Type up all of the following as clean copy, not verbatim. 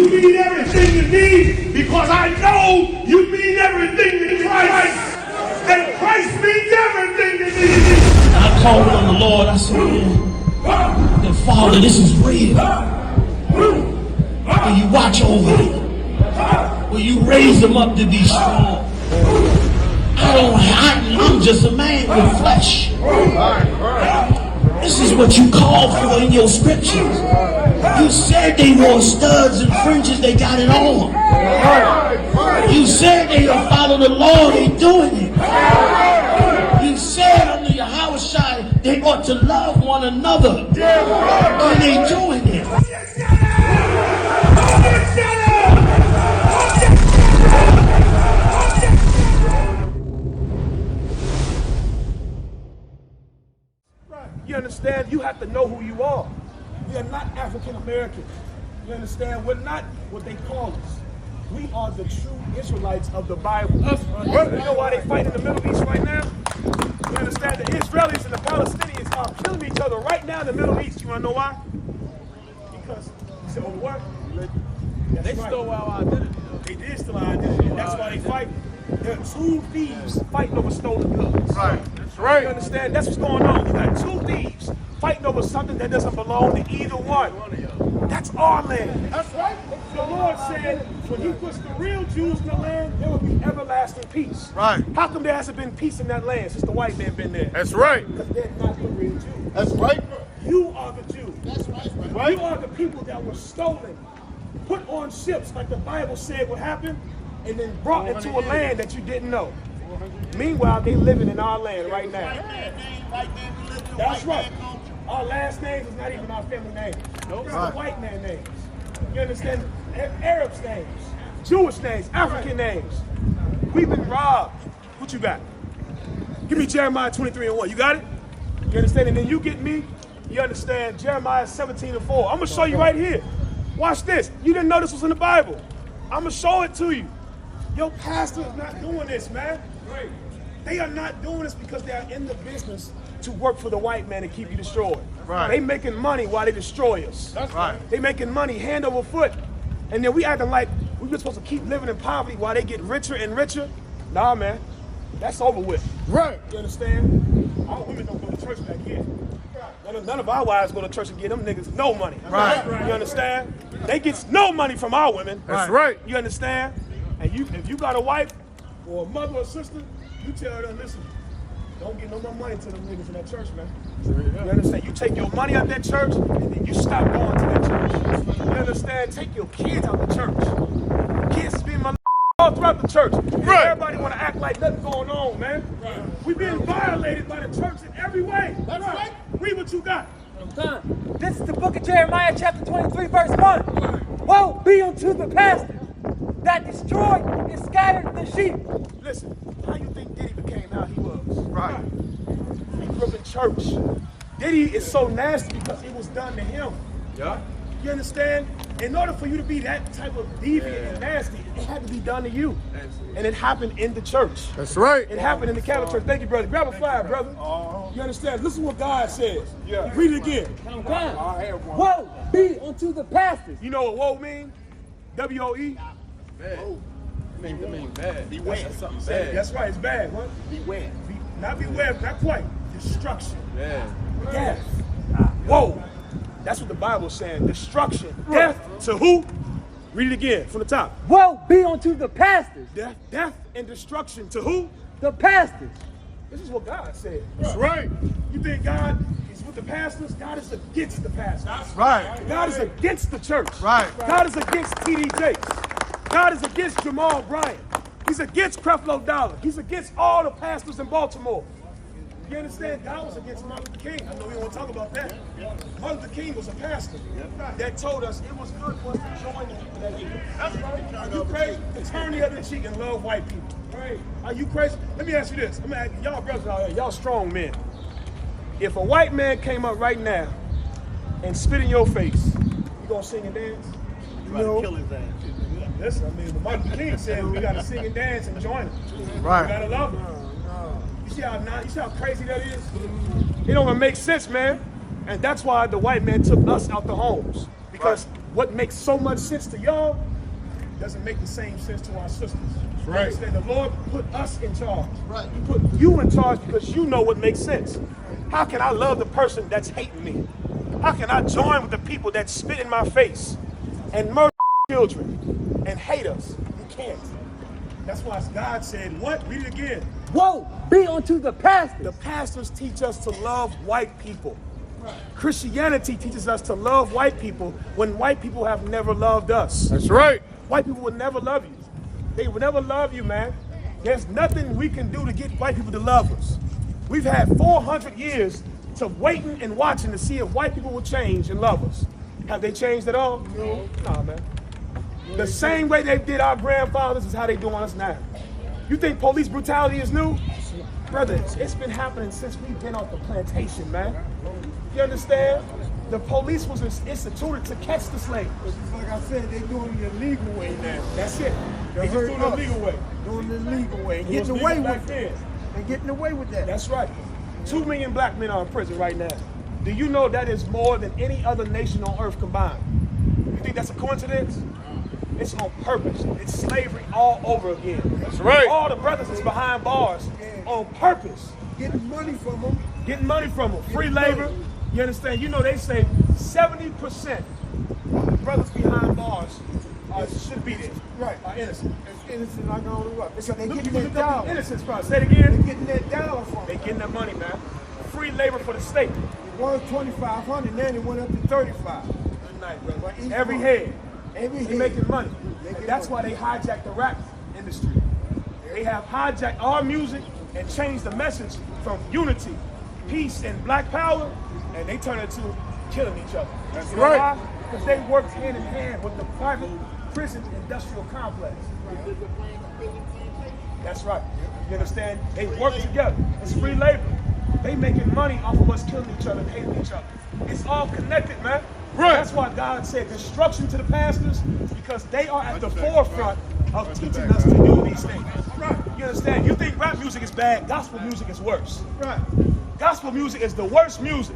You mean everything to me because I know you mean everything to Christ. And Christ means everything to me. And I called on the Lord. I said, that Father, this is real. Will you watch over them? Will you raise them up to be strong? I'm just a man with flesh. This is what you called for in your scriptures. You said they wore studs and fringes, they got it on. You said they will follow the law, they doing it. You said under Yahanna they ought to love one another, and they doing it. You understand? You have to know who you are. We are not African Americans. You understand? We're not what they call us. We are the true Israelites of the Bible. You know why they fight in the Middle East right now? You understand? The Israelis and the Palestinians are killing each other right now in the Middle East. You want to know why? Because, you said, oh, what? Yeah, they stole our identity. They did steal our identity. That's why they fight. There are two thieves fighting over stolen goods. Right. That's right. You understand? That's what's going on. You got two thieves fighting over something that doesn't belong to either one. That's our land. That's right. The Lord said when he puts the real Jews in the land, there will be everlasting peace. Right. How come there hasn't been peace in that land since the white man been there? That's right. Because they're not the real Jews. That's right. You are the Jews. That's right. You are the people that were stolen, put on ships like the Bible said would happen, and then brought into a land that you didn't know. Meanwhile, they living in our land right now. That's right. Our last names is not even our family name. Nope. It's the white man names. You understand? Arabs names, Jewish names, African names. We've been robbed. What you got? Give me Jeremiah 23:1. You got it? You understand? And then you get me. You understand? Jeremiah 17:4. I'm gonna show you right here. Watch this. You didn't know this was in the Bible. I'm gonna show it to you. Your pastor is not doing this, man. Right. They are not doing this because they are in the business to work for the white man and keep you destroyed. Right. They making money while they destroy us. That's right. They making money hand over foot. And then we acting like we're supposed to keep living in poverty while they get richer and richer. Nah, man. That's over with. Right. You understand? Our women don't go to church back here. None of our wives go to church and get them niggas no money. Right. You understand? They get no money from our women. That's right. You understand? And if you got a wife or a mother or sister, you tell her, listen, don't get no more money to them niggas in that church, man. You understand? You take your money out that church, and then you stop going to that church. You understand? Take your kids out the church. Kids being my all throughout the church. Right. Everybody want to act like nothing going on, man. Right. We've been violated by the church in every way. That's right. Read what you got. This is the book of Jeremiah, chapter 23, verse 1. Woe be unto the pastors that destroyed and scattered the sheep. Listen, how you think Diddy became how he was? Right. He grew up in church. Diddy is so nasty because it was done to him. Yeah. You understand? In order for you to be that type of deviant and nasty, it had to be done to you. And it happened in the church. That's right. It happened in the Catholic Church. Thank you, brother. Grab a flyer, brother. You understand? Listen what God says. Yeah. Read it again. Woe be unto the pastors. You know what woe means? W-O-E? Bad. It means bad. Beware. That's something bad. That's right, it's bad. What? Beware. Not beware, not quite. Destruction. Bad. Death. Whoa. That's what the Bible's saying. Destruction. Death to who? Read it again from the top. Woe be unto the pastors. Death and destruction to who? The pastors. This is what God said. That's right. You think God is with the pastors? God is against the pastors. That's right. God is against the church. Right. God is against T.D. Jakes. God is against Jamal Bryant. He's against Creflo Dollar. He's against all the pastors in Baltimore. You understand? God was against Martin Luther King. I know we don't want to talk about that. Martin Luther King was a pastor that told us it was good for us to join the people that hate us. That's right. Are you crazy? To turn the other cheek and love white people. Right. Are you crazy? Let me ask you this. I'm gonna ask y'all brothers out here, y'all strong men. If a white man came up right now and spit in your face, you gonna sing and dance? No. Kill his ass. Listen, I mean, Martin Luther King said we gotta sing and dance and join him. Right. We gotta love him. You see how crazy that is? It don't even make sense, man. And that's why the white man took us out the homes. Because what makes so much sense to y'all doesn't make the same sense to our sisters. Right. Understand? The Lord put us in charge. Right. He put you in charge because you know what makes sense. How can I love the person that's hating me? How can I join with the people that spit in my face and murder children and hate us? You can't. That's why God said, what? Read it again. Woe be unto the pastors. The pastors teach us to love white people. Christianity teaches us to love white people when white people have never loved us. That's right. White people will never love you. They will never love you, man. There's nothing we can do to get white people to love us. We've had 400 years to waiting and watching to see if white people will change and love us. Have they changed at all? No. Nah, man. The same way they did our grandfathers is how they do on us now. You think police brutality is new? Brother, it's been happening since we've been off the plantation, man. You understand? The police was instituted to catch the slaves. Like I said, they doing it the legal way now. That's it. They just hurt doing it the us. legal way. Doing it the legal way. And It was getting legal away back with then. it. And getting away with that. That's right. 2 million black men are in prison right now. Do you know that is more than any other nation on earth combined? You think that's a coincidence? It's on purpose. It's slavery all over again. That's right. All the brothers is behind bars on purpose. Getting money from them. Getting money from them. Free labor. You understand? You know they say 70% of the brothers behind bars should be there. Right. Are innocent. It's innocent like all the rest. So they Look, getting you that look up the dollar. innocence process. Say it again. They getting that dollar from They them. getting that money, man. Free labor for the state. It was $2,500, then it went up to $35. Good night, brother. But each Every month. head. Every They head. making money. They And get that's money. why they hijacked the rap industry. They have hijacked our music and changed the message from unity, peace, and black power, and they turn it to killing each other. That's You know right. why? Because they work hand in hand with the private prison industrial complex. That's right. You understand? They work together. It's free labor. They making money off of us killing each other and hating each other. It's all connected, man. Right. That's why God said destruction to the pastors, because they are at the forefront of teaching us to do these things. Right. You understand? You think rap music is bad, gospel music is worse. Right. Gospel music is the worst music.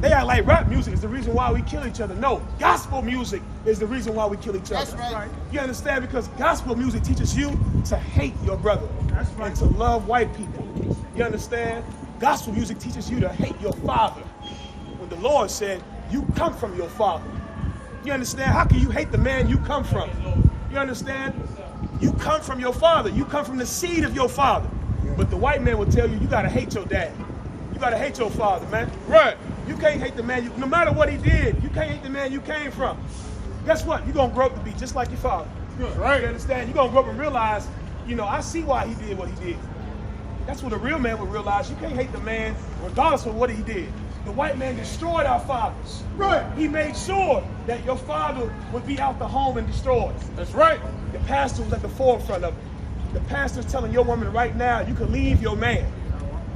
They act like rap music is the reason why we kill each other. No, gospel music is the reason why we kill each other. That's right. You understand? Because gospel music teaches you to hate your brother and to love white people. You understand? Gospel music teaches you to hate your father. When the Lord said, you come from your father. You understand? How can you hate the man you come from? You understand? You come from your father. You come from the seed of your father. But the white man will tell you, you gotta hate your dad. You gotta hate your father, man. Right. You can't hate the man, no matter what he did, you can't hate the man you came from. Guess what? You're gonna grow up to be just like your father. Right. You understand? You're gonna grow up and realize, you know, I see why he did what he did. That's what a real man would realize. You can't hate the man regardless of what he did. The white man destroyed our fathers. Right. He made sure that your father would be out the home and destroyed. That's right. The pastor was at the forefront of it. The pastor's telling your woman right now, you can leave your man.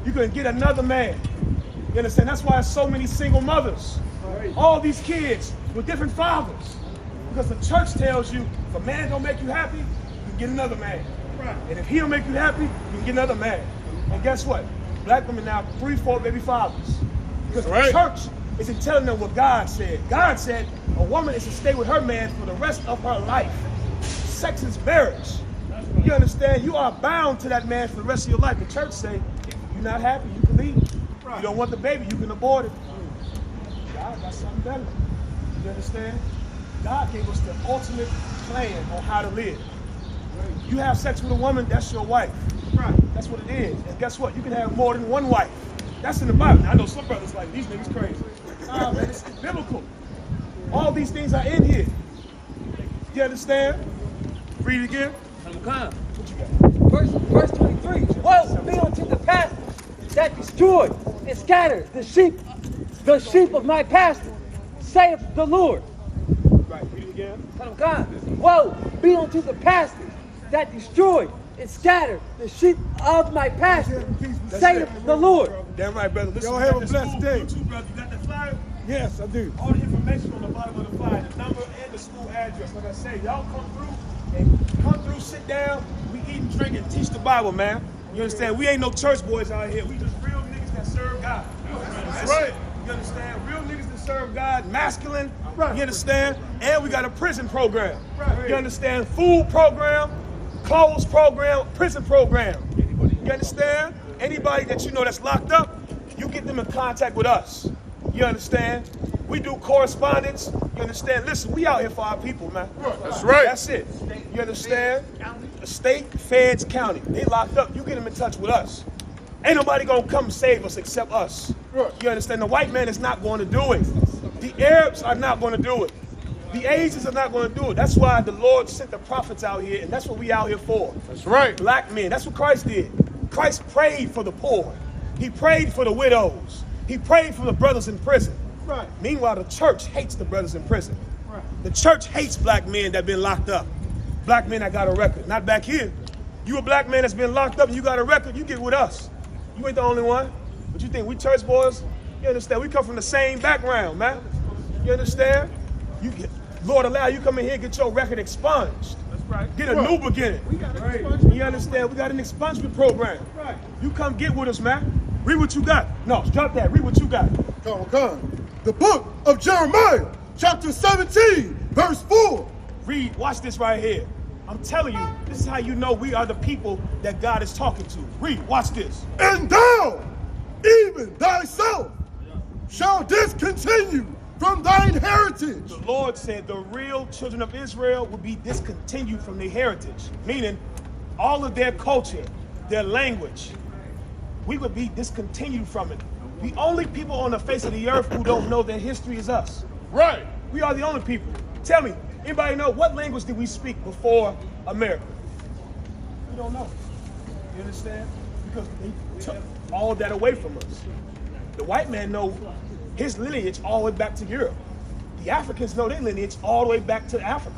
You can get another man. You understand? That's why there's so many single mothers. All these kids with different fathers. Because the church tells you, if a man don't make you happy, you can get another man. Right. And if he don't make you happy, you can get another man. And guess what? Black women now have 3, 4 baby fathers. Because Right. the church isn't telling them what God said. God said a woman is to stay with her man for the rest of her life. Sex is marriage. You understand? You are bound to that man for the rest of your life. The church say, if you're not happy, you can leave. You don't want the baby, you can abort it. God got something better. You understand? God gave us the ultimate plan on how to live. You have sex with a woman, that's your wife. Right. That's what it is. And guess what? You can have more than one wife. That's in the Bible. I know some brothers like, these niggas crazy. Nah, man, it's biblical. All these things are in here. You understand? Read it again. Come. What you got? Verse 23. Woe be unto the pastors that destroy and scatter the sheep of my pasture, saith the Lord. Right, read it again. Son of God. Woe be unto the pastors that destroy and scatter the sheep of my pasture, saith the Lord. Damn right, brother. Listen, Y'all you have got a the blessed school day. YouTube, brother. You got the flyer? Yes, I do. All the information on the bottom of the flyer, the number and the school address. Like I said, y'all come through, sit down. We eat and drink and teach the Bible, man. You understand? We ain't no church boys out here. We just real niggas that serve God. That's right. it. You understand? Real niggas that serve God, masculine, You understand? And we got a prison program. You understand? Food program, clothes program, prison program. You understand? Anybody that you know that's locked up, you get them in contact with us. You understand? We do correspondence. You understand? Listen, we out here for our people, man. That's right. That's it. You understand? The state, feds, county, they locked up. You get them in touch with us. Ain't nobody gonna come save us except us. You understand? The white man is not going to do it. The Arabs are not going to do it. The Asians are not going to do it. That's why the Lord sent the prophets out here, and that's what we out here for. That's right. Black men. That's what Christ did. Christ prayed for the poor. He prayed for the widows. He prayed for the brothers in prison. Right. Meanwhile, the church hates the brothers in prison. Right. The church hates black men that been locked up. Black men that got a record. Not back here. You a black man that's been locked up and you got a record, you get with us. You ain't the only one. But you think we church boys? You understand? We come from the same background, man. You understand? Lord allow you come in here and get your record expunged. That's right. Get a new beginning. We got an expungement. You understand? We got an expungement program. Right. You come get with us, man. Read what you got. No, drop that. Read what you got. Come. The book of Jeremiah, chapter 17, verse 4. Read. Watch this right here. I'm telling you, this is how you know we are the people that God is talking to. Read. Watch this. And thou, even thyself, shall discontinue from thine heritage. The Lord said the real children of Israel will be discontinued from their heritage, meaning all of their culture, their language, we would be discontinued from it. The only people on the face of the earth who don't know their history is us. Right. We are the only people. Tell me, anybody know what language did we speak before America? We don't know. You understand? Because they took all that away from us. The white man knows his lineage all the way back to Europe. The Africans know their lineage all the way back to Africa.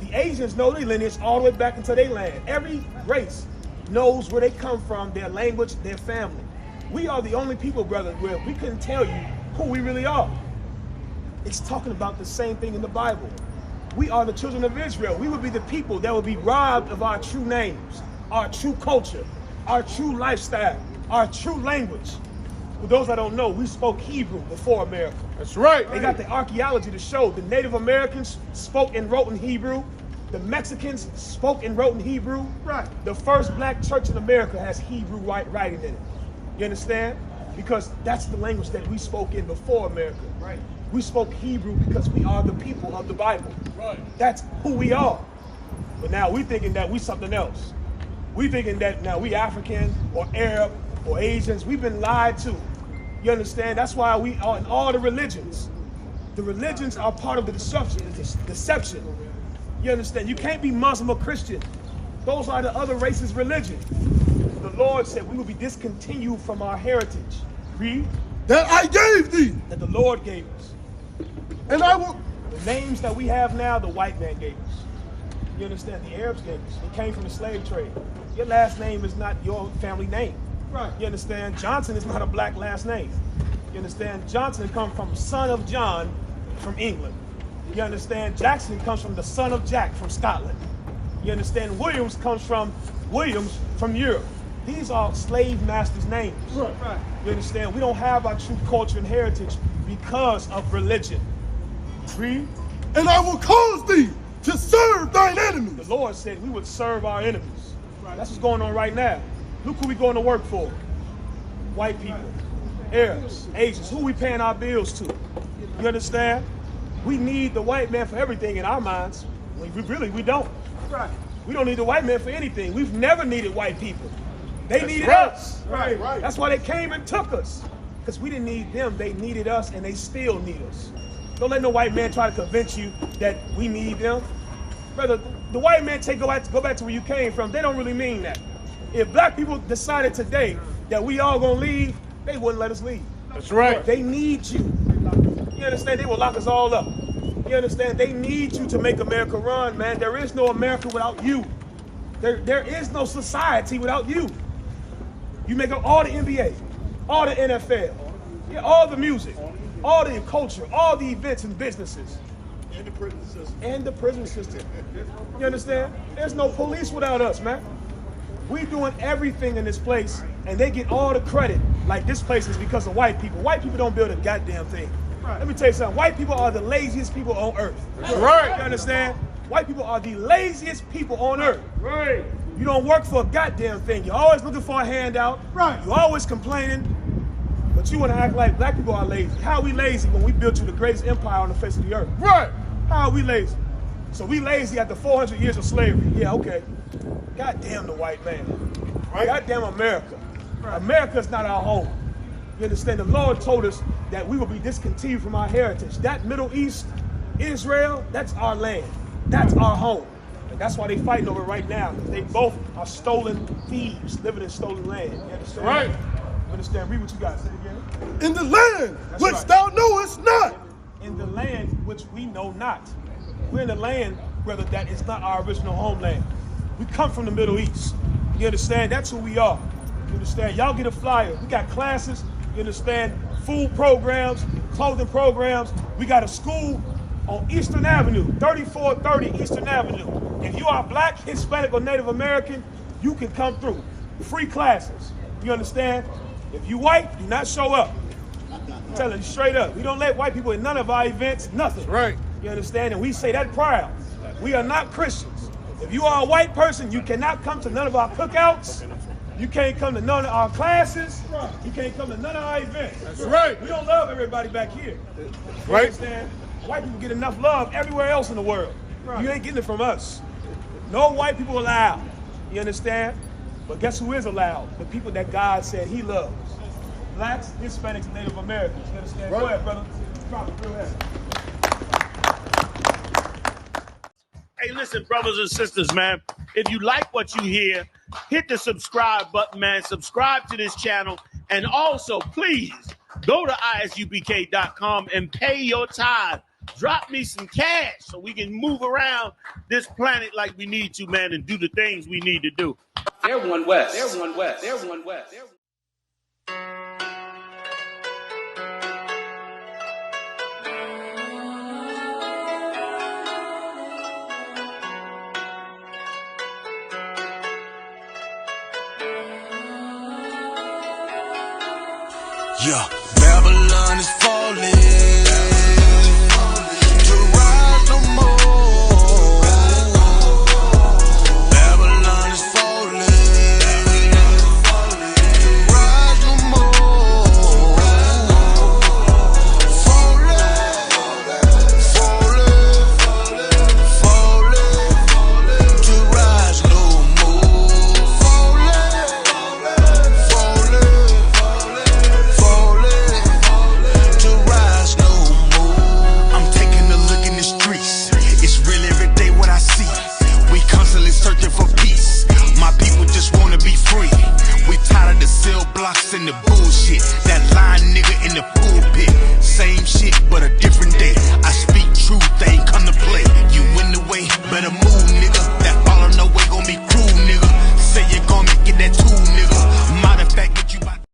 The Asians know their lineage all the way back into their land. Every race knows where they come from, their language, their family. We are the only people, brother, where we couldn't tell you who we really are. It's talking about the same thing in the Bible. We are the children of Israel. We would be the people that would be robbed of our true names, our true culture, our true lifestyle, our true language. For those that don't know, we spoke Hebrew before America. That's right. They got the archaeology to show the Native Americans spoke and wrote in Hebrew. The Mexicans spoke and wrote in Hebrew. Right. The first black church in America has Hebrew writing in it. You understand? Because that's the language that we spoke in before America. Right. We spoke Hebrew because we are the people of the Bible. Right. That's who we are. But now we thinking that we something else. We thinking that now we African or Arab or Asians. We've been lied to. You understand? That's why we are in all the religions. The religions are part of the deception. You understand? You can't be Muslim or Christian. Those are the other races' religion. The Lord said we will be discontinued from our heritage. Read. That I gave thee. That the Lord gave us. And I will. The names that we have now, the white man gave us. You understand? The Arabs gave us. It came from the slave trade. Your last name is not your family name. Right. You understand? Johnson is not a black last name. You understand? Johnson comes from son of John from England. You understand? Jackson comes from the son of Jack from Scotland. You understand? Williams comes from Williams from Europe. These are slave masters' names. Right. Right. You understand? We don't have our true culture and heritage because of religion. Read. And I will cause thee to serve thine enemies. The Lord said we would serve our enemies. Right. That's what's going on right now. Look who we going to work for. White people, Arabs, Asians. Who we paying our bills to? You understand? We need the white man for everything in our minds. We don't. Right. We don't need the white man for anything. We've never needed white people. They needed right. us. Right. Right. That's why they came and took us. Because we didn't need them. They needed us, and they still need us. Don't let no white man try to convince you that we need them. Brother, the white man go back to where you came from. They don't really mean that. If black people decided today that we all gonna leave, they wouldn't let us leave. That's right. They need you. You understand? They will lock us all up. You understand? They need you to make America run, man. There is no America without you. There is no society without you. You make up all the NBA, all the NFL, yeah, all the music, all the culture, all the events and businesses. And the prison system. And the prison system. You understand? There's no police without us, man. We doing everything in this place, and they get all the credit. Like this place is because of white people. White people don't build a goddamn thing. Let me tell you something. White people are the laziest people on earth. Right. You understand? White people are the laziest people on earth. Right. You don't work for a goddamn thing. You're always looking for a handout. Right. You're always complaining. But you want to act like black people are lazy. How are we lazy when we built you the greatest empire on the face of the earth? Right. How are we lazy? So we lazy after 400 years of slavery. Yeah, okay. Goddamn the white man. Right. Goddamn America. Right. America's not our home. You understand? The Lord told us that we will be discontinued from our heritage. That Middle East, Israel, that's our land. That's our home. And that's why they fighting over it right now. They both are stolen thieves living in stolen land. You understand? Right. You understand? Read what you got. Say it again. In the land That's which right. thou knowest not. In the land which we know not. We're in the land, brother, that is not our original homeland. We come from the Middle East. You understand? That's who we are. You understand? Y'all get a flyer. We got classes. You understand? Food programs, clothing programs. We got a school on Eastern Avenue, 3430 Eastern Avenue. If you are black, Hispanic, or Native American, you can come through. Free classes. You understand? If you white, do not show up. I'm telling you straight up. We don't let white people in none of our events, nothing. Right. You understand? And we say that proud. We are not Christians. If you are a white person, you cannot come to none of our cookouts. You can't come to none of our classes. You can't come to none of our events. That's right. We don't love everybody back here. You Right. understand? White people get enough love everywhere else in the world. You ain't getting it from us. No white people allowed. You understand? But guess who is allowed? The people that God said he loves. Blacks, Hispanics, and Native Americans. You understand? Right. Go ahead, brother. Drop it real heavy. Hey, listen, brothers and sisters, man. If you like what you hear, hit the subscribe button, man. Subscribe to this channel. And also, please, go to ISUPK.com and pay your tithe. Drop me some cash so we can move around this planet like we need to, man, and do the things we need to do. They're one West. They're one West. They're one West. They're Yeah, Babylon is falling to rise no more. Babylon is falling to rise no more. Falling to rise no more. To rise no more. I'm taking a look in the streets. It's real every day what I see. We constantly searching for peace. My people just wanna be free. We tired of the cell blocks and the bullshit. That lying nigga in the pulpit. Same shit